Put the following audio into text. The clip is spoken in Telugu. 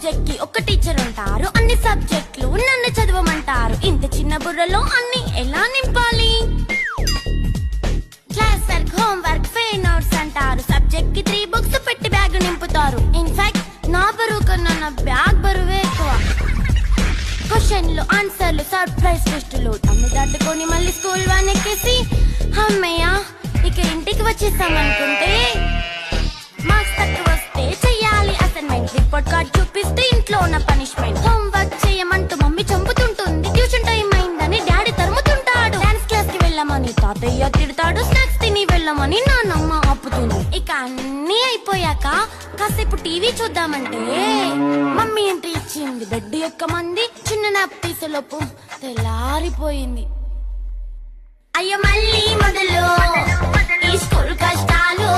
సబ్జెక్ట్ కి ఒక టీచర్ ఉంటారు, అన్ని సబ్జెక్టులు నన్ను చదవమంటారు. ఇంత చిన్న బుర్రలో అన్ని ఎలా నింపాలి? Class work, home work, fail notes అంటారు. సబ్జెక్ట్ కి 3 బుక్స్ పెట్టి బ్యాగ్ నింపుతారు. ఇన్ఫాక్ట్ నా బరువు కన్నా నా బ్యాగ్ బరువే ఎక్కువ. క్వశ్చన్లు, ఆన్సర్లు, సర్ప్రైజ్ టెస్టులు అన్ని దాటుకొని మళ్ళీ స్కూల్ వాన్ ఎక్కేసి అమ్మయ్య ఇక ఇంటికి వచ్చేసామనుకుంటే మార్క్స్ తక్కువ వస్తే చెయ్యాలి అసైన్మెంట్. రిపోర్ట్ కార్డ్ చూపిస్తే ఇంట్లో ఉన్న పనిష్మెంట్. హోంవర్క్ చేయమంటూ మమ్మీ చంపుతుంటుంది. ట్యూషన్ టైం అయిందని డాడీ తరుముతుంటాడు. డాన్స్ క్లాస్ కి వెళ్ళమని తాతయ్య తిడతాడు. స్నాక్స్ తిని వెళ్ళమని నాన్నమ్మ ఆపుతుంది. ఇక అన్నీ అయిపోయాక కాసేపు టీవీ చూద్దామంటే మమ్మీ ఎంట్రీ ఇచ్చింది. బెడ్ ఎక్కమంది. చిన్న నాప్ తీసేలోపు తెల్లారిపోయింది. అయ్యో మళ్ళీ మొదలు ఈ స్కూల్ కష్టాలు.